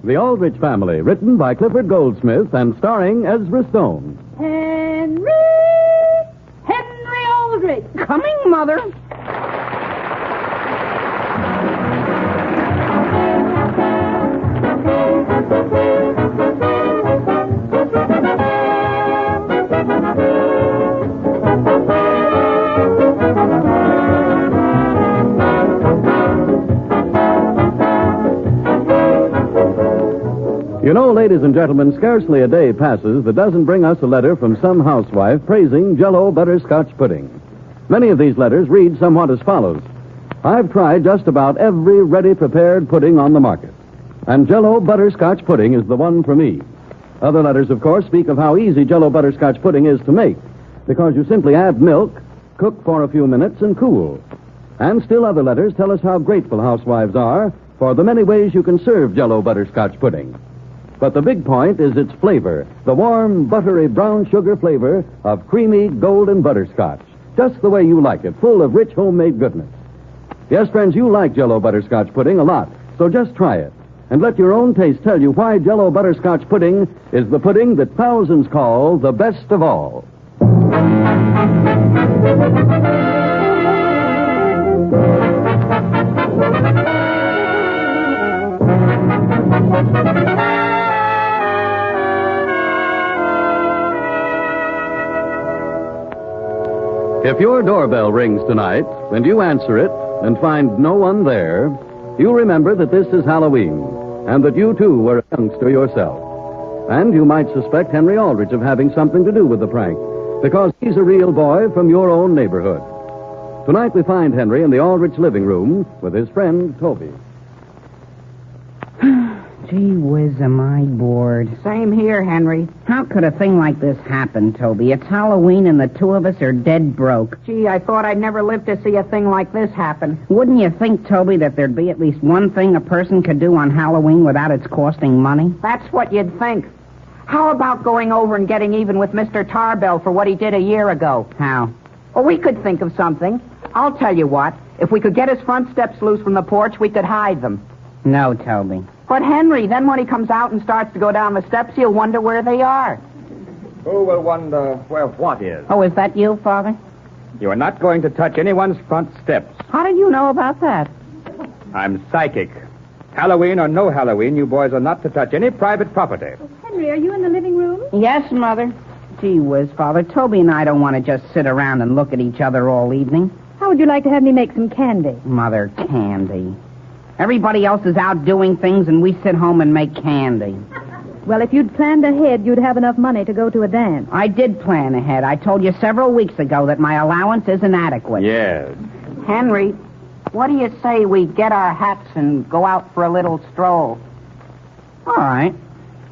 The Aldrich Family, written by Clifford Goldsmith and starring Ezra Stone. Henry Aldrich. Coming, Mother. You know, ladies and gentlemen, scarcely a day passes that doesn't bring us a letter from some housewife praising Jell-O butterscotch pudding. Many of these letters read somewhat as follows. I've tried just about every ready-prepared pudding on the market, and Jell-O butterscotch pudding is the one for me. Other letters, of course, speak of how easy Jell-O butterscotch pudding is to make, because you simply add milk, cook for a few minutes, and cool. And still other letters tell us how grateful housewives are for the many ways you can serve Jell-O butterscotch pudding. But the big point is its flavor, the warm, buttery brown sugar flavor of creamy golden butterscotch. Just the way you like it, full of rich homemade goodness. Yes, friends, you like Jell-O butterscotch pudding a lot, so just try it. And let your own taste tell you why Jell-O butterscotch pudding is the pudding that thousands call the best of all. If your doorbell rings tonight, and you answer it and find no one there, you remember that this is Halloween, and that you, too, were a youngster yourself. And you might suspect Henry Aldrich of having something to do with the prank, because he's a real boy from your own neighborhood. Tonight we find Henry in the Aldrich living room with his friend, Toby. Gee whiz, am I bored. Same here, Henry. How could a thing like this happen, Toby? It's Halloween and the two of us are dead broke. Gee, I thought I'd never live to see a thing like this happen. Wouldn't you think, Toby, that there'd be at least one thing a person could do on Halloween without its costing money? That's what you'd think. How about going over and getting even with Mr. Tarbell for what he did a year ago? How? Well, we could think of something. I'll tell you what. If we could get his front steps loose from the porch, we could hide them. No, Toby. But, Henry, then when he comes out and starts to go down the steps, he'll wonder where they are. Who will wonder where what is? Oh, is that you, Father? You are not going to touch anyone's front steps. How did you know about that? I'm psychic. Halloween or no Halloween, you boys are not to touch any private property. Henry, are you in the living room? Yes, Mother. Gee whiz, Father. Toby and I don't want to just sit around and look at each other all evening. How would you like to have me make some candy? Mother, candy. Everybody else is out doing things, and we sit home and make candy. Well, if you'd planned ahead, you'd have enough money to go to a dance. I did plan ahead. I told you several weeks ago that my allowance isn't adequate. Yes. Henry, what do you say we get our hats and go out for a little stroll? All right.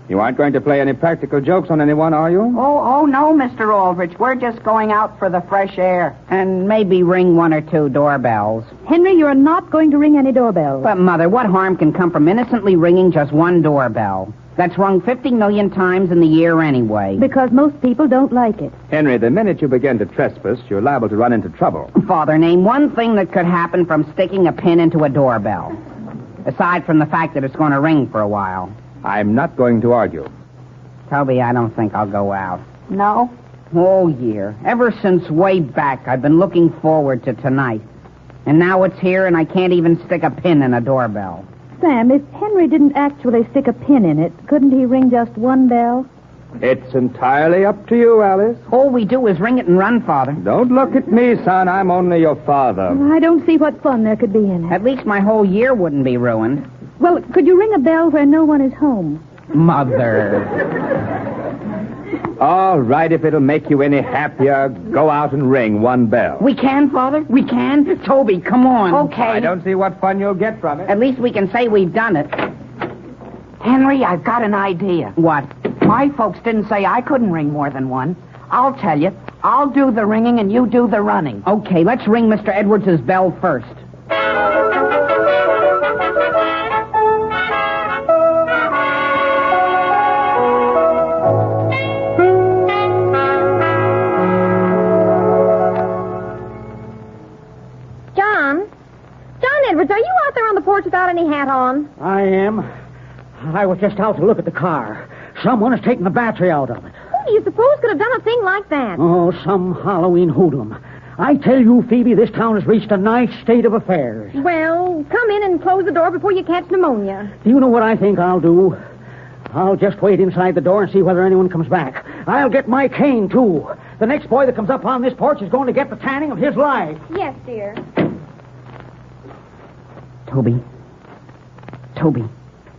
You aren't going to play any practical jokes on anyone, are you? Oh, no, Mr. Aldrich. We're just going out for the fresh air. And maybe ring one or two doorbells. Henry, you're not going to ring any doorbells. But, Mother, what harm can come from innocently ringing just one doorbell? That's rung 50 million times in the year anyway. Because most people don't like it. Henry, the minute you begin to trespass, you're liable to run into trouble. Father, name one thing that could happen from sticking a pin into a doorbell. Aside from the fact that it's going to ring for a while. I'm not going to argue. Toby, I don't think I'll go out. No? All year. Ever since way back, I've been looking forward to tonight. And now it's here, and I can't even stick a pin in a doorbell. Sam, if Henry didn't actually stick a pin in it, couldn't he ring just one bell? It's entirely up to you, Alice. All we do is ring it and run, Father. Don't look at me, son. I'm only your father. I don't see what fun there could be in it. At least my whole year wouldn't be ruined. Well, could you ring a bell where no one is home? Mother. All right, if it'll make you any happier, go out and ring one bell. We can, Father? We can? Toby, come on. Okay. I don't see what fun you'll get from it. At least we can say we've done it. Henry, I've got an idea. What? My folks didn't say I couldn't ring more than one. I'll tell you. I'll do the ringing and you do the running. Okay, let's ring Mr. Edwards' bell first. without any hat on? I am. I was just out to look at the car. Someone has taken the battery out of it. Who do you suppose could have done a thing like that? Oh, some Halloween hoodlum. I tell you, Phoebe, this town has reached a nice state of affairs. Well, come in and close the door before you catch pneumonia. Do you know what I think I'll do? I'll just wait inside the door and see whether anyone comes back. I'll get my cane, too. The next boy that comes up on this porch is going to get the tanning of his life. Yes, dear. Toby.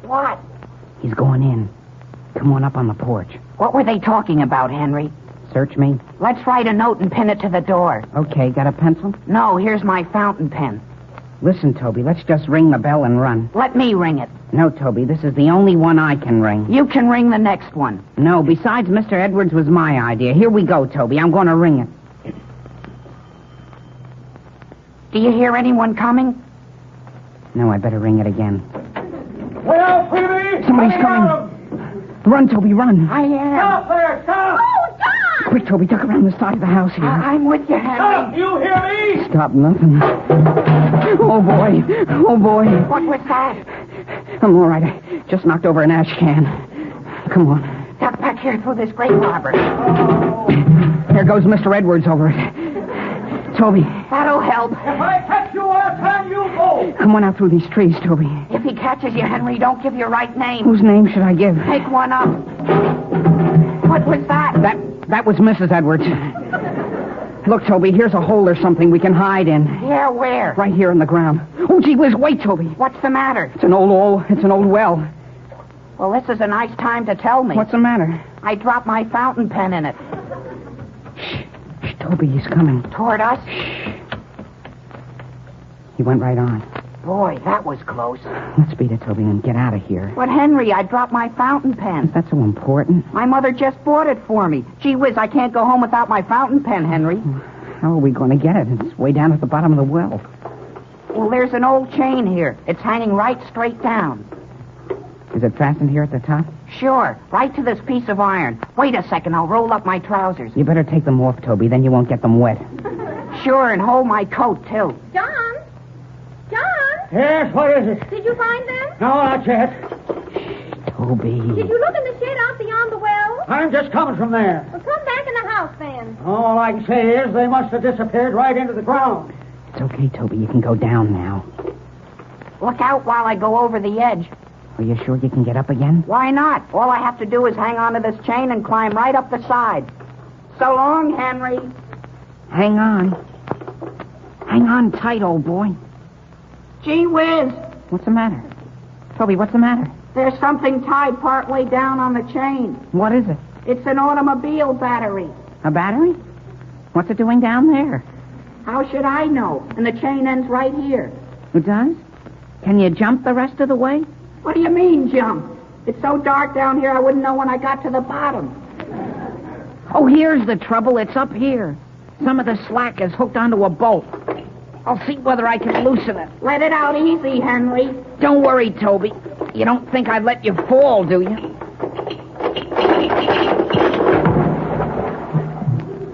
What? He's going in. Come on up on the porch. What were they talking about, Henry? Search me. Let's write a note and pin it to the door. Okay, got a pencil? No, here's my fountain pen. Listen, Toby, let's just ring the bell and run. Let me ring it. No, Toby, this is the only one I can ring. You can ring the next one. No, besides, Mr. Edwards was my idea. Here we go, Toby. I'm going to ring it. Do you hear anyone coming? No, I better ring it again. Well, Phoebe! Somebody's coming. Run, Toby, run. I am. Stop there! Stop! Oh, John! Quick, Toby, duck around the side of the house here. I'm with you, Stop! Henry. You hear me? Stop nothing. Oh, boy. Oh, boy. What was that? I'm all right. I just knocked over an ash can. Come on. Duck back here through this grave arbor. There goes Mr. Edwards over it. Toby, That'll help. If I catch you, I'll turn you both. come on out through these trees, Toby. If he catches you, Henry, don't give your right name. Whose name should I give? Take one up. What was that? That was Mrs. Edwards. Look, Toby, here's a hole or something we can hide in. Yeah, where? Right here in the ground. Oh, gee whiz, wait, Toby. What's the matter? It's an old well. Well, this is a nice time to tell me. What's the matter? I dropped my fountain pen in it. Shh, Toby, he's coming. Toward us? He went right on. Boy, that was close. Let's beat it, Toby, and get out of here. But, Henry, I dropped my fountain pen. Is that so important? My mother just bought it for me. Gee whiz, I can't go home without my fountain pen, Henry. How are we going to get it? It's way down at the bottom of the well. Well, there's an old chain here. It's hanging right straight down. Is it fastened here at the top? Sure, right to this piece of iron. Wait a second, I'll roll up my trousers. You better take them off, Toby, then you won't get them wet. Sure, and hold my coat, too. John? Yes, what is it? Did you find them? No, not yet. Toby. Did you look in the shed out beyond the well? I'm just coming from there. Well, come back in the house, then. All I can say is they must have disappeared right into the ground. It's okay, Toby. You can go down now. Look out while I go over the edge. Are you sure you can get up again? Why not? All I have to do is hang onto this chain and climb right up the side. So long, Henry. Hang on. Hang on tight, old boy. Gee whiz, What's the matter? Toby, what's the matter? there's something tied partway down on the chain. What is it? It's an automobile battery. A battery? What's it doing down there? How should I know? And the chain ends right here. It does? Can you jump the rest of the way? What do you mean, jump? It's so dark down here I wouldn't know when I got to the bottom. Oh, here's the trouble. It's up here. Some of the slack is hooked onto a bolt. I'll see whether I can loosen it. Let it out easy, Henry. Don't worry, Toby. You don't think I'd let you fall, do you?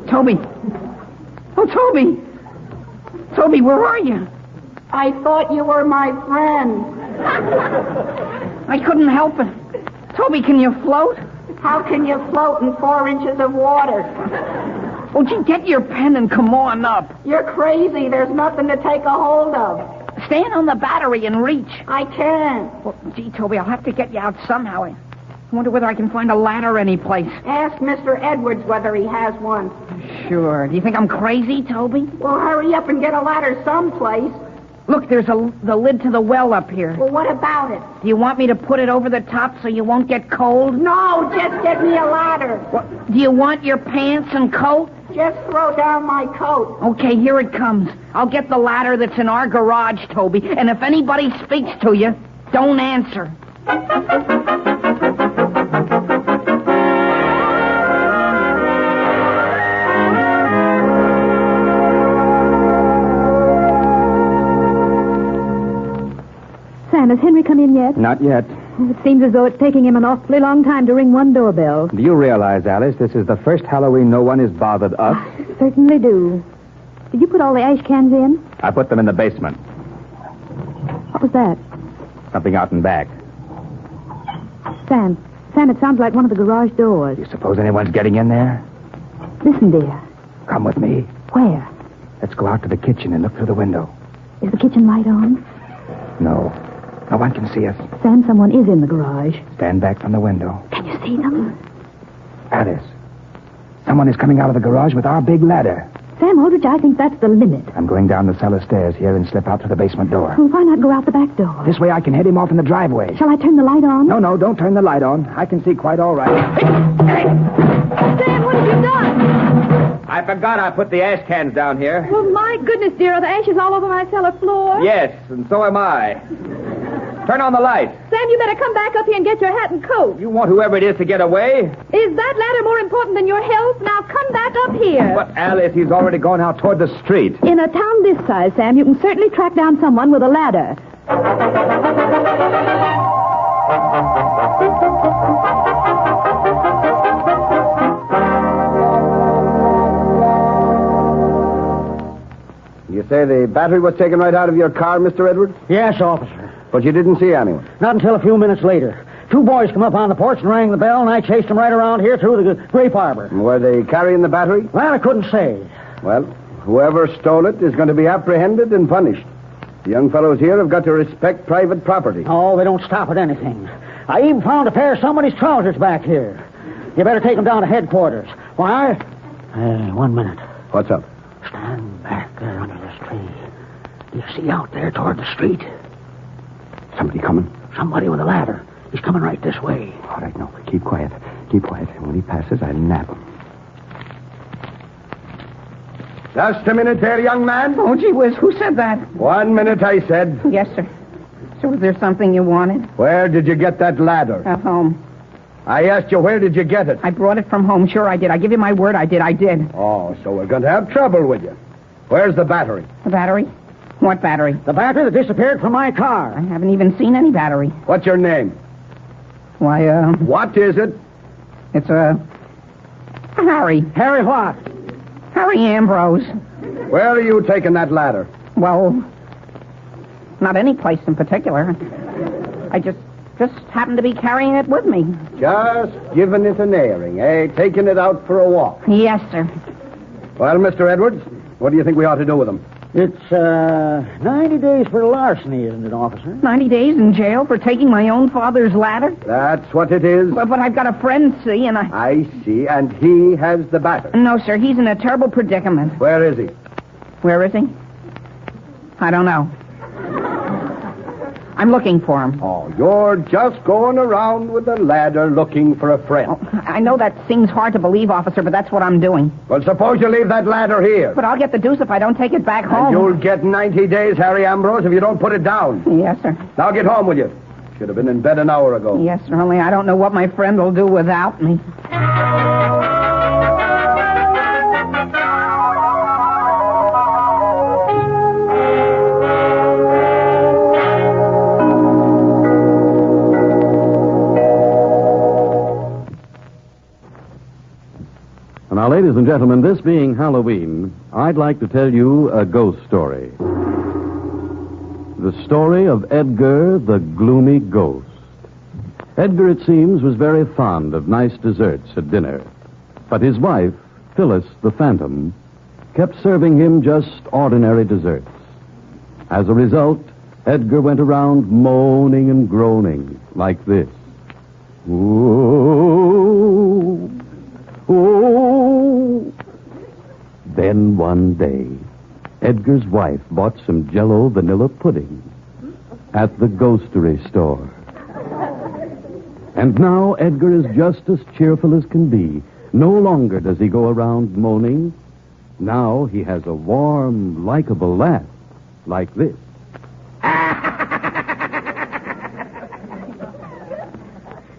Toby. Oh, Toby. Toby, where are you? I thought you were my friend. I couldn't help it. Toby, can you float? How can you float in 4 inches of water? Won't you get your pen and come on up? You're crazy. There's nothing to take a hold of. Stand on the battery and reach. I can't. Well, gee, Toby, I'll have to get you out somehow. I wonder whether I can find a ladder anyplace. Ask Mr. Edwards whether he has one. Sure. Do you think I'm crazy, Toby? Well, hurry up and get a ladder someplace. Look, there's the lid to the well up here. Well, what about it? Do you want me to put it over the top so you won't get cold? No, just get me a ladder. What, do you want your pants and coat? Just throw down my coat. Okay, here it comes. I'll get the ladder that's in our garage, Toby, and if anybody speaks to you, don't answer. Sam, has Henry come in yet? Not yet. It seems as though it's taking him an awfully long time to ring one doorbell. Do you realize, Alice, this is the first Halloween no one has bothered us? Certainly do. Did you put all the ash cans in? I put them in the basement. What was that? Something out and back. Sam, it sounds like one of the garage doors. You suppose anyone's getting in there? Listen, dear. Come with me. Where? Let's go out to the kitchen and look through the window. Is the kitchen light on? No. No one can see us. Sam, someone is in the garage. Stand back from the window. Can you see them? Alice. Someone is coming out of the garage with our big ladder. Sam Aldrich, I think that's the limit. I'm going down the cellar stairs here and slip out to the basement door. Well, why not go out the back door? This way I can head him off in the driveway. Shall I turn the light on? No, don't turn the light on. I can see quite all right. Sam, what have you done? I forgot I put the ash cans down here. Well, my goodness, dear, are the ashes all over my cellar floor? Yes, and so am I. Turn on the light. Sam, you better come back up here and get your hat and coat. You want whoever it is to get away? Is that ladder more important than your health? Now come back up here. But, Alice, he's already gone out toward the street. In a town this size, Sam, you can certainly track down someone with a ladder. You say the battery was taken right out of your car, Mr. Edwards? Yes, officer. But you didn't see anyone. Not until a few minutes later. Two boys come up on the porch and rang the bell, and I chased them right around here through the grape arbor. Were they carrying the battery? Well, I couldn't say. Well, whoever stole it is going to be apprehended and punished. The young fellows here have got to respect private property. Oh, they don't stop at anything. I even found a pair of somebody's trousers back here. You better take them down to headquarters. Why? 1 minute. What's up? Stand back there under this tree. Do you see out there toward the street? Somebody coming? Somebody with a ladder. He's coming right this way. All right, no, keep quiet. Keep quiet. When he passes, I'll nab him. Just a minute there, young man. Oh, gee whiz, who said that? 1 minute, I said. Yes, sir. So was there something you wanted? Where did you get that ladder? At home. I asked you, where did you get it? I brought it from home. Sure, I did. I give you my word, I did. Oh, so we're going to have trouble with you. Where's the battery? The battery? What battery? The battery that disappeared from my car. I haven't even seen any battery. What's your name? Why, What is it? it's, Harry. Harry what? Harry Ambrose. Where are you taking that ladder? Well, not any place in particular. I just happened to be carrying it with me. Just giving it an airing, eh? Taking it out for a walk. Yes, sir. Well, Mr. Edwards, what do you think we ought to do with him? It's 90 days for larceny, isn't it, officer? 90 days in jail for taking my own father's ladder? That's what it is. But I've got a friend, see, and I see, and he has the battery. No, sir, he's in a terrible predicament. Where is he? Where is he? I don't know. I'm looking for him. Oh, you're just going around with a ladder looking for a friend. Oh, I know that seems hard to believe, officer, but that's what I'm doing. Well, suppose you leave that ladder here. But I'll get the deuce if I don't take it back home. And you'll get 90 days, Harry Ambrose, if you don't put it down. Yes, sir. Now get home with you. Should have been in bed an hour ago. Yes, sir, only I don't know what my friend will do without me. Now, ladies and gentlemen, this being Halloween, I'd like to tell you a ghost story. The story of Edgar the Gloomy Ghost. Edgar, it seems, was very fond of nice desserts at dinner. But his wife, Phyllis the Phantom, kept serving him just ordinary desserts. As a result, Edgar went around moaning and groaning like this. Ooh. Oh! Then one day, Edgar's wife bought some Jell-O vanilla pudding at the ghostery store. And now Edgar is just as cheerful as can be. No longer does he go around moaning. Now he has a warm, likable laugh like this.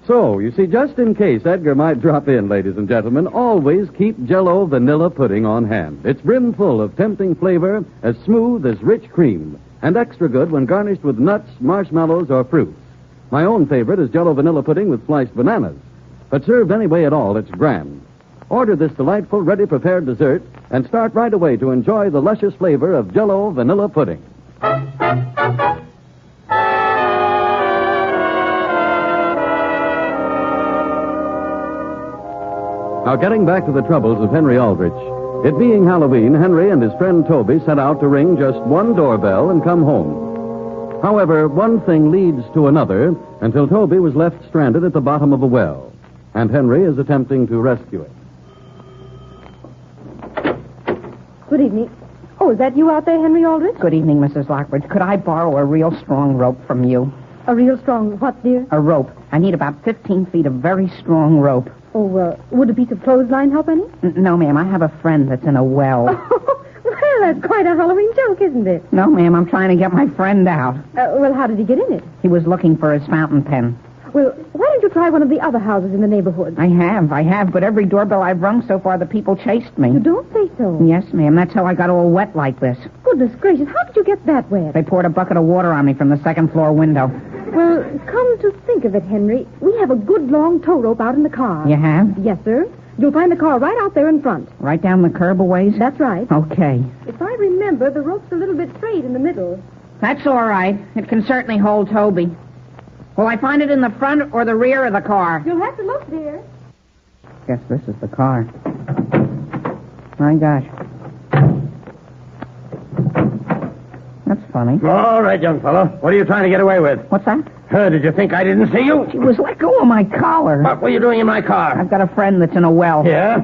So, you see, just in case Edgar might drop in, ladies and gentlemen, always keep Jell-O vanilla pudding on hand. It's brimful of tempting flavor, as smooth as rich cream, and extra good when garnished with nuts, marshmallows, or fruits. My own favorite is Jell-O vanilla pudding with sliced bananas. But served any way at all, it's grand. Order this delightful, ready-prepared dessert and start right away to enjoy the luscious flavor of Jell-O vanilla pudding. Now, getting back to the troubles of Henry Aldrich. It being Halloween, Henry and his friend Toby set out to ring just one doorbell and come home. However, one thing leads to another until Toby was left stranded at the bottom of a well, and Henry is attempting to rescue it. Good evening. Oh, is that you out there, Henry Aldrich? Good evening, Mrs. Lockbridge. Could I borrow a real strong rope from you? A real strong what, dear? A rope. I need about 15 feet of very strong rope. Oh, would a piece of clothesline help any? No, ma'am. I have a friend that's in a well. Well, that's quite a Halloween joke, isn't it? No, ma'am. I'm trying to get my friend out. Well, how did he get in it? He was looking for his fountain pen. Well, why don't you try one of the other houses in the neighborhood? I have, but every doorbell I've rung so far, the people chased me. You don't say so. Yes, ma'am. That's how I got all wet like this. Goodness gracious, how did you get that wet? They poured a bucket of water on me from the second floor window. Well, come to think of it, Henry, we have a good long tow rope out in the car. You have? Yes, sir. You'll find the car right out there in front. Right down the curb a ways? That's right. Okay. If I remember, the rope's a little bit straight in the middle. That's all right. It can certainly hold Toby. Will I find it in the front or the rear of the car? You'll have to look, dear. Guess this is the car. My gosh. That's funny. All right, young fellow. What are you trying to get away with? What's that? Did you think I didn't see you? He was let go of my collar. What were you doing in my car? I've got a friend that's in a well. Yeah?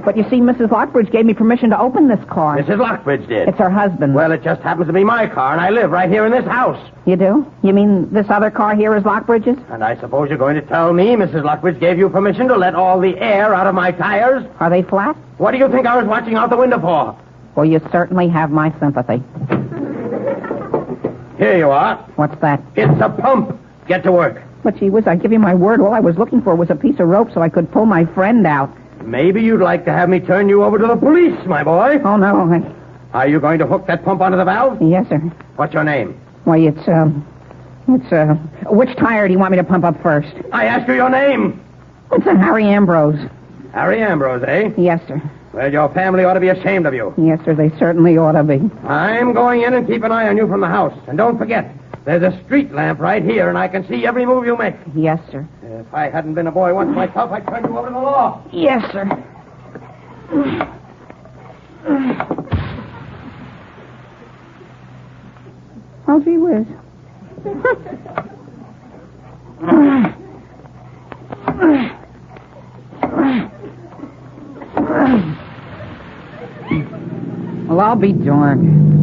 But you see, Mrs. Lockbridge gave me permission to open this car. Mrs. Lockbridge did. It's her husband. Well, it just happens to be my car, and I live right here in this house. You do? You mean this other car here is Lockbridge's? And I suppose you're going to tell me Mrs. Lockbridge gave you permission to let all the air out of my tires? Are they flat? What do you think I was watching out the window for? Well, you certainly have my sympathy. Here you are. What's that? It's a pump. Get to work. But gee whiz, I give you my word, all I was looking for was a piece of rope so I could pull my friend out. Maybe you'd like to have me turn you over to the police, my boy. Oh, no. Are you going to hook that pump onto the valve? Yes, sir. What's your name? Why, it's which tire do you want me to pump up first? I asked you your name. It's a Harry Ambrose. Harry Ambrose, eh? Yes, sir. Well, your family ought to be ashamed of you. Yes, sir, they certainly ought to be. I'm going in and keep an eye on you from the house. And don't forget, there's a street lamp right here, and I can see every move you make. Yes, sir. If I hadn't been a boy once myself, I'd turn you over to the law. Yes, sir. Oh, gee whiz. Well, I'll be darned.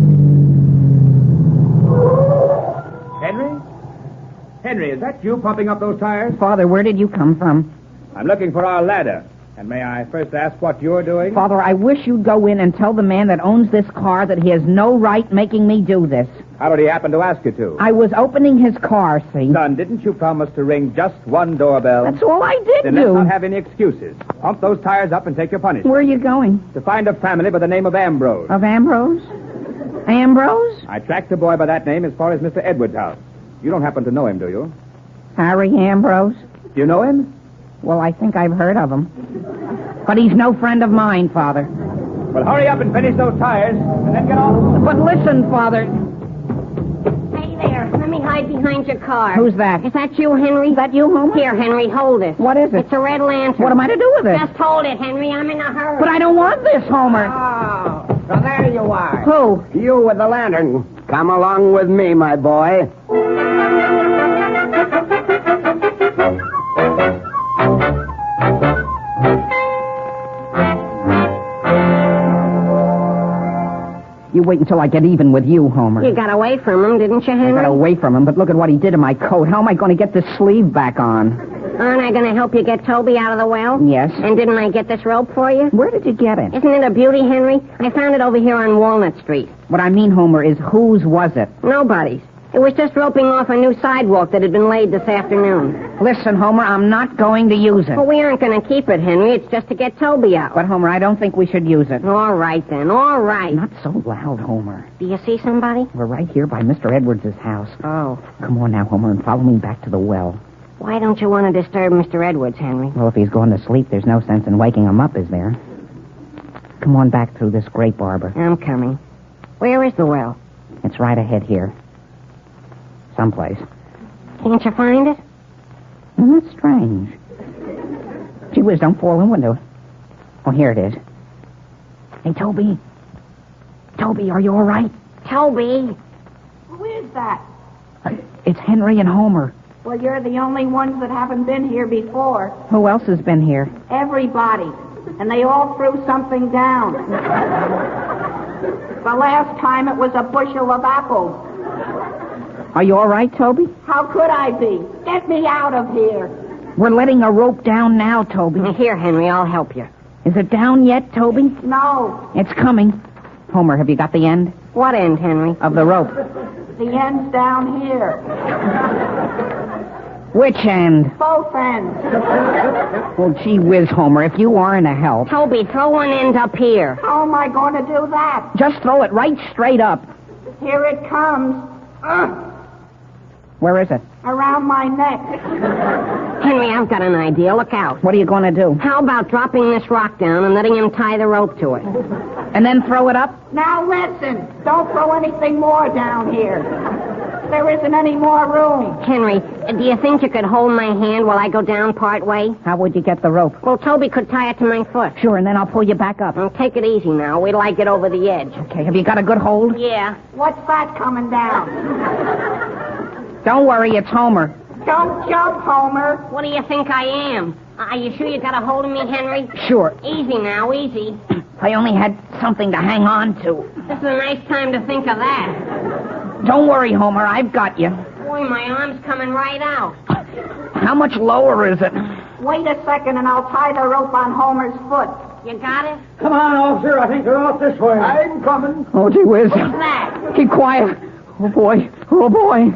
Henry, is that you pumping up those tires? Father, where did you come from? I'm looking for our ladder. And may I first ask what you're doing? Father, I wish you'd go in and tell the man that owns this car that he has no right making me do this. How did he happen to ask you to? I was opening his car, see? Son, didn't you promise to ring just one doorbell? That's all I did Then do. let's not have any excuses. Pump those tires up and take your punishment. Where are you going? To find a family by the name of Ambrose. Of Ambrose? Ambrose? I tracked a boy by that name as far as Mr. Edwards' house. You don't happen to know him, do you? Harry Ambrose? Do you know him? Well, I think I've heard of him. But he's no friend of mine, Father. Well, hurry up and finish those tires, and then get off. But listen, Father. Hey there, let me hide behind your car. Who's that? Is that you, Henry? Is that you, Homer? Here, Henry, hold it. What is it? It's a red lantern. What am I to do with it? Just hold it, Henry. I'm in a hurry. But I don't want this, Homer. Oh, so there you are. Who? You with the lantern. Come along with me, my boy. You wait until I get even with you, Homer. You got away from him, didn't you, I Henry? got away from him, but look at what he did to my coat. How am I going to get this sleeve back on? Aren't I going to help you get Toby out of the well? Yes. And didn't I get this rope for you? Where did you get it? Isn't it a beauty, Henry? I found it over here on Walnut Street. What I mean, Homer, is whose was it? Nobody's. It was just roping off a new sidewalk that had been laid this afternoon. Listen, Homer, I'm not going to use it. Well, we aren't going to keep it, Henry. It's just to get Toby out. But, Homer, I don't think we should use it. All right, then. All right. Not so loud, Homer. Do you see somebody? We're right here by Mr. Edwards' house. Oh. Come on now, Homer, and follow me back to the well. Why don't you want to disturb Mr. Edwards, Henry? Well, if he's going to sleep, there's no sense in waking him up, is there? Come on back through this grape arbor. I'm coming. Where is the well? It's right ahead here. Someplace. Can't you find it? Isn't that strange? Gee Gee whiz, don't fall in window. Oh, here it is. Hey, Toby. Toby, are you all right? Toby. Who is that? It's Henry and Homer. Well, you're the only ones that haven't been here before. Who else has been here? Everybody. And they all threw something down. The last time it was a bushel of apples. Are you all right, Toby? How could I be? Get me out of here. We're letting a rope down now, Toby. Here, Henry, I'll help you. Is it down yet, Toby? No. It's coming. Homer, have you got the end What end, Henry? of the rope? The end's down here. Which end? Both ends. Well, gee whiz, Homer, if you aren't a help. Toby, throw one end up here. How am I going to do that? Just throw it right straight up. Here it comes. Where is it? Around my neck. Henry, I've got an idea. Look out. What are you going to do? How about dropping this rock down and letting him tie the rope to it? And then throw it up? Now listen. Don't throw anything more down here. There isn't any more room. Henry, do you think you could hold my hand while I go down part way? How would you get the rope? Well, Toby could tie it to my foot. Sure, and then I'll pull you back up. Well, take it easy now. Wait till I get over the edge. Okay, have you got a good hold? Yeah. What's that coming down? Don't worry, it's Homer. Don't jump, Homer. What do you think I am? Are you sure you got a hold of me, Henry? Sure. Easy now, easy. I only had something to hang on to. This is a nice time to think of that. Don't worry, Homer, I've got you. Boy, my arm's coming right out. How much lower is it? Wait a second and I'll tie the rope on Homer's foot. You got it? Come on, officer. I think they're off this way. I'm coming. Oh, gee whiz. What's that? Keep quiet. Oh, boy. Oh, boy.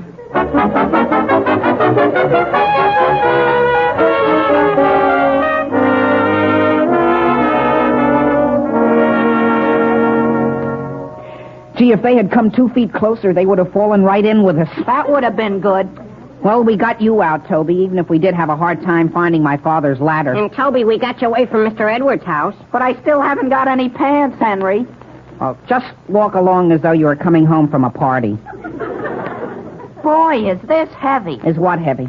Gee, if they had come 2 feet closer, they would have fallen right in with us. That would have been good. Well, we got you out, Toby, even if we did have a hard time finding my father's ladder. And Toby, we got you away from Mr. Edwards' house. But I still haven't got any pants, Henry. Oh, just walk along as though you were coming home from a party. Boy, is this heavy. Is what heavy?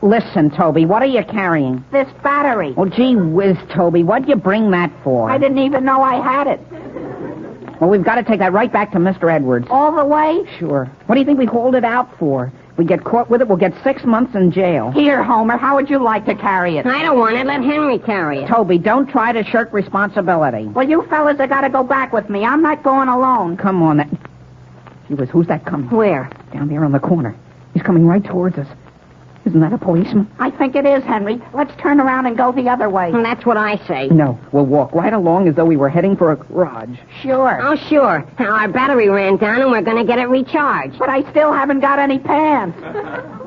Listen, Toby, what are you carrying? This battery. Oh, gee whiz, Toby, what'd you bring that for? I didn't even know I had it. Well, we've got to take that right back to Mr. Edwards. All the way? Sure. What do you think we hauled it out for? We get caught with it, we'll get 6 months in jail. Here, Homer, how would you like to carry it? I don't want it. Let Henry carry it. Toby, don't try to shirk responsibility. Well, you fellas have got to go back with me. I'm not going alone. Come on. Gee whiz, who's that coming? Where? Down there on the corner. He's coming right towards us. Isn't that a policeman? I think it is, Henry. Let's turn around and go the other way. And that's what I say. No, we'll walk right along as though we were heading for a garage. Sure. Oh, sure. Now, our battery ran down and we're going to get it recharged. But I still haven't got any pants.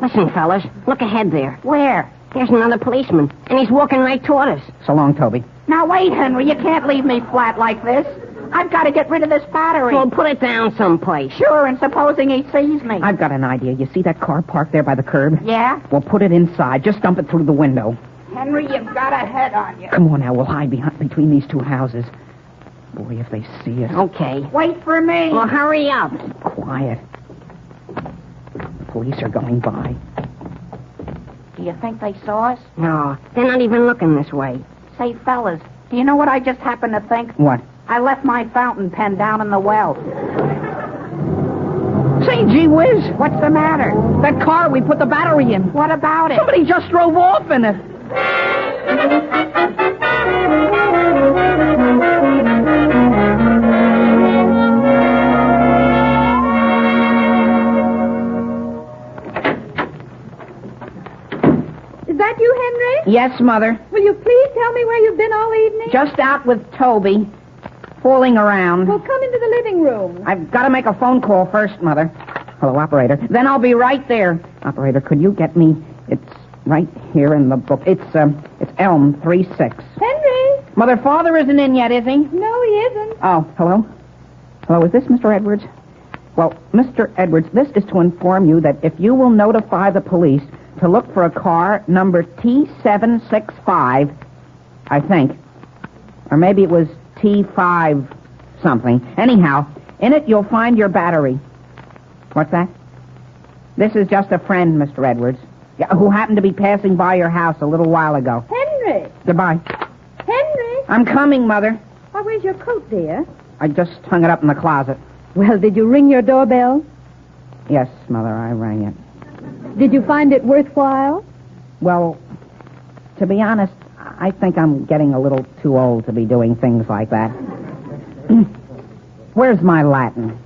Listen, fellas. Look ahead there. Where? There's another policeman, and he's walking right toward us. So long, Toby. Now, wait, Henry. You can't leave me flat like this. I've got to get rid of this battery. Well, put it down someplace. Sure, and supposing he sees me. I've got an idea. You see that car parked there by the curb? Yeah? We'll put it inside. Just dump it through the window. Henry, you've got a head on you. Come on now, we'll hide between these 2 houses. Boy, if they see us. Okay. Wait for me. Well, hurry up. Quiet. The police are going by. Do you think they saw us? No, they're not even looking this way. Say, fellas, do you know what I just happened to think? What? I left my fountain pen down in the well. Say, gee whiz. What's the matter? That car we put the battery in. What about it? Somebody just drove off in it. Is that you, Henry? Yes, Mother. Will you please tell me where you've been all evening? Just out with Toby. Fooling around. Well, come into the living room. I've got to make a phone call first, Mother. Hello, operator. Then I'll be right there. Operator, could you get me... It's right here in the book. It's Elm 36. Henry? Mother, Father isn't in yet, is he? No, he isn't. Oh, hello? Hello, is this Mr. Edwards? Well, Mr. Edwards, this is to inform you that if you will notify the police to look for a car number T765, I think. Or maybe it was T5 something. Anyhow, in it you'll find your battery. What's that? This is just a friend, Mr. Edwards, who happened to be passing by your house a little while ago. Henry? Henry! Goodbye. Henry! I'm coming, Mother. Why, where's your coat, dear? I just hung it up in the closet. Well, did you ring your doorbell? Yes, Mother, I rang it. Did you find it worthwhile? Well, to be honest, I think I'm getting a little too old to be doing things like that. Where's my Latin?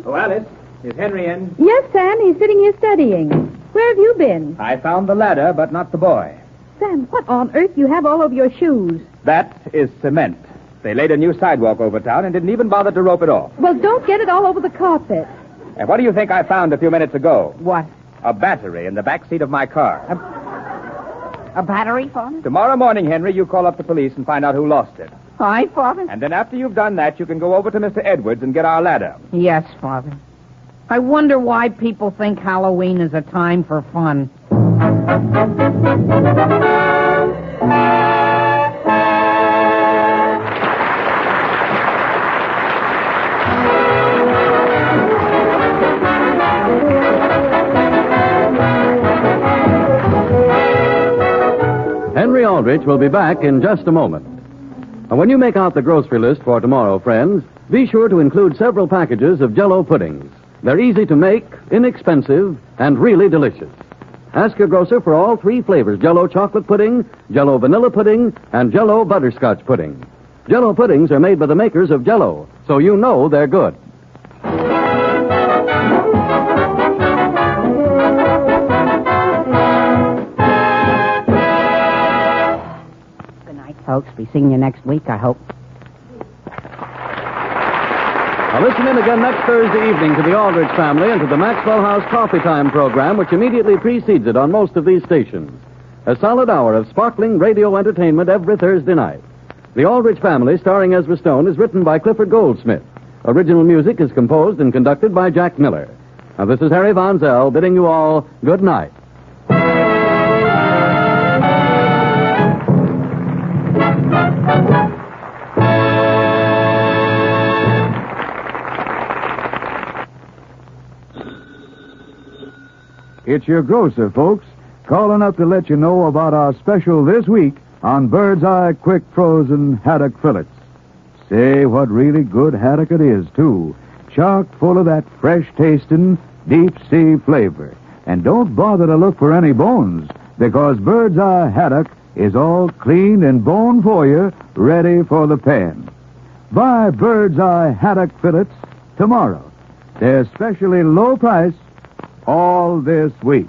Oh, Alice, is Henry in? Yes, Sam, he's sitting here studying. Where have you been? I found the ladder, but not the boy. Sam, what on earth you have all over your shoes? That is cement. They laid a new sidewalk over town and didn't even bother to rope it off. Well, don't get it all over the carpet. And what do you think I found a few minutes ago? What? A battery in the back seat of my car. A battery, Father? Tomorrow morning, Henry, you call up the police and find out who lost it. All right, Father? And then after you've done that, you can go over to Mr. Edwards and get our ladder. Yes, Father. I wonder why people think Halloween is a time for fun. Henry Aldrich will be back in just a moment. And when you make out the grocery list for tomorrow, friends, be sure to include several packages of Jell-O puddings. They're easy to make, inexpensive, and really delicious. Ask your grocer for all three flavors: Jell-O chocolate pudding, Jell-O vanilla pudding, and Jell-O butterscotch pudding. Jell-O puddings are made by the makers of Jell-O, so you know they're good. Good night, folks. Be seeing you next week, I hope. Now listen in again next Thursday evening to the Aldrich Family and to the Maxwell House Coffee Time program, which immediately precedes it on most of these stations. A solid hour of sparkling radio entertainment every Thursday night. The Aldrich Family, starring Ezra Stone, is written by Clifford Goldsmith. Original music is composed and conducted by Jack Miller. Now this is Harry Von Zell bidding you all good night. It's your grocer, folks, calling up to let you know about our special this week on Bird's Eye Quick Frozen Haddock Fillets. Say, what really good haddock it is, too. Chock full of that fresh-tasting, deep-sea flavor. And don't bother to look for any bones, because Bird's Eye Haddock is all cleaned and boned for you, ready for the pan. Buy Bird's Eye Haddock Fillets tomorrow. They're specially low price all this week.